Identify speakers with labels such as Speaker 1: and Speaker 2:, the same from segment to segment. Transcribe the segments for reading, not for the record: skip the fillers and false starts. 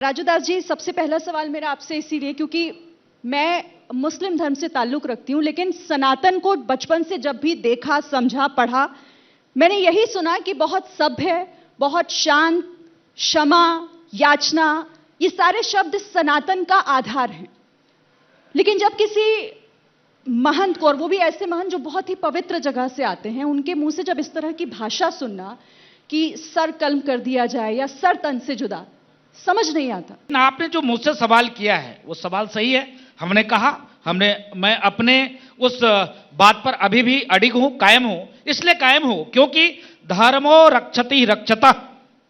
Speaker 1: राजू दास जी, सबसे पहला सवाल मेरा आपसे इसीलिए क्योंकि मैं मुस्लिम धर्म से ताल्लुक रखती हूं, लेकिन सनातन को बचपन से जब भी देखा, समझा, पढ़ा, मैंने यही सुना कि बहुत सभ्य, बहुत शांत, क्षमा, याचना, ये सारे शब्द सनातन का आधार हैं। लेकिन जब किसी महंत को, और वो भी ऐसे महंत जो बहुत ही पवित्र जगह से आते हैं, उनके मुंह से जब इस तरह की भाषा सुनना कि सर कलम कर दिया जाए या सर तन से जुदा, समझ नहीं आता।
Speaker 2: आपने जो मुझसे सवाल किया है वो सवाल सही है। हमने कहा, मैं अपने उस बात पर अभी भी अडिग हूं, कायम हूं। इसलिए कायम हूं क्योंकि धर्मो रक्षति रक्षतः,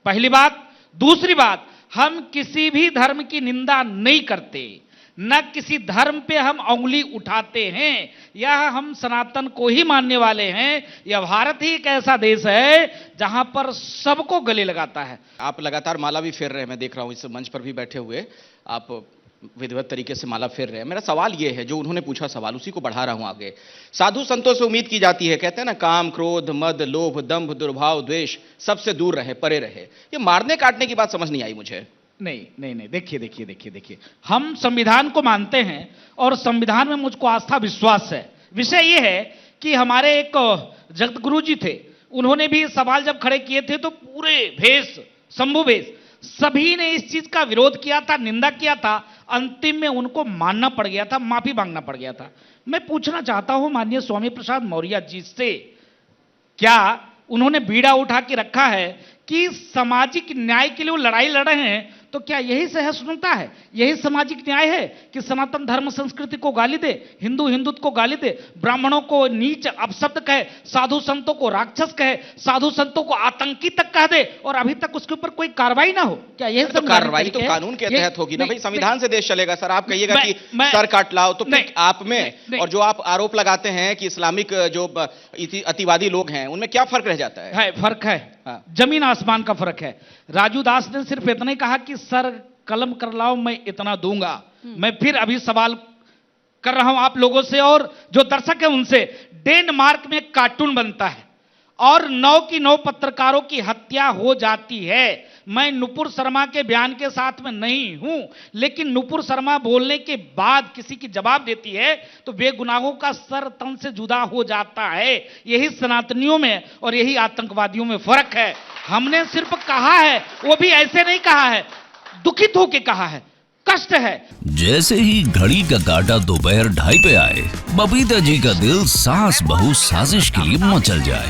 Speaker 2: पहली बात। दूसरी बात, हम किसी भी धर्म की निंदा नहीं करते, न किसी धर्म पे हम उंगली उठाते हैं। यह हम सनातन को ही मानने वाले हैं। यह भारत ही एक ऐसा देश है जहां पर सबको गले लगाता है।
Speaker 3: आप लगातार माला भी फेर रहे हैं, मैं देख रहा हूं इस मंच पर भी बैठे हुए आप विधिवत तरीके से माला फेर रहे हैं। मेरा सवाल यह है, जो उन्होंने पूछा सवाल उसी को बढ़ा रहा हूं आगे। साधु संतों से उम्मीद की जाती है, कहते हैं ना, काम, क्रोध, मद, लोभ, दंभ, दुर्भाव, द्वेष सबसे दूर रहे, परे रहे। ये मारने काटने की बात समझ नहीं आई मुझे।
Speaker 2: नहीं, देखिए, हम संविधान को मानते हैं और संविधान में मुझको आस्था विश्वास है। विषय यह है कि हमारे एक जगत गुरु जी थे, उन्होंने भी सवाल जब खड़े किए थे तो पूरे भेष, शंभु भेष, सभी ने इस चीज का विरोध किया था, निंदा किया था। अंतिम में उनको मानना पड़ गया था, माफी मांगना पड़ गया था। मैं पूछना चाहता हूं माननीय स्वामी प्रसाद मौर्य जी से, क्या उन्होंने बीड़ा उठा के रखा है कि सामाजिक न्याय के लिए वो लड़ाई लड़ रहे हैं, तो क्या यही सहिष्णुता है, यही सामाजिक न्याय है कि सनातन धर्म संस्कृति को गाली दे, हिंदुत्व को गाली दे, ब्राह्मणों को नीच अपशब्द कहे, साधु संतों को राक्षस कहे, साधु संतों को आतंकी तक कह दे और अभी तक उसके ऊपर कोई कार्रवाई ना हो? क्या यह
Speaker 3: तो कार्रवाई तो कानून के तहत होगी ना भाई, संविधान से देश चलेगा। सर, आप कहिएगा कि सर काट लाओ, तो आप में और जो आप आरोप लगाते हैं कि इस्लामिक जो अतिवादी लोग हैं, उनमें क्या फर्क रह जाता है?
Speaker 2: फर्क है, जमीन आसमान का फर्क है। राजू दास ने सिर्फ इतना ही कहा कि सर कलम कर लाओ, मैं इतना दूंगा। मैं फिर अभी सवाल कर रहा हूं आप लोगों से और जो दर्शक है उनसे। डेनमार्क में कार्टून बनता है और 9 की 9 पत्रकारों की हत्या हो जाती है। मैं नुपुर शर्मा के बयान के साथ में नहीं हूं, लेकिन नुपुर शर्मा बोलने के बाद किसी की जवाब देती है तो बेगुनाहों का सर तन से जुदा हो जाता है। यही सनातनियों में और यही आतंकवादियों में फर्क है। हमने सिर्फ कहा है, वो भी ऐसे नहीं कहा है, दुखित होकर कहा है, कष्ट है।
Speaker 4: जैसे ही घड़ी का काटा दोपहर 2:30 पे आए, बबीता जी का दिल सास बहू साजिश के लिए मचल जाए।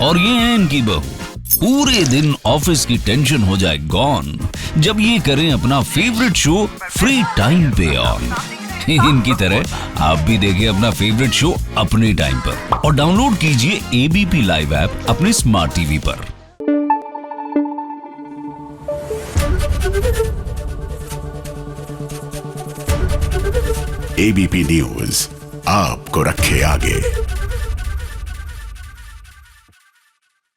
Speaker 4: और ये है इनकी बहू, पूरे दिन ऑफिस की टेंशन हो जाए गॉन जब ये करें अपना फेवरेट शो फ्री टाइम पे ऑन। इनकी तरह आप भी देखिए अपना फेवरेट शो अपने टाइम पर और डाउनलोड कीजिए एबीपी लाइव ऐप अपने स्मार्ट टीवी पर।
Speaker 5: एबीपी न्यूज आपको रखे आगे।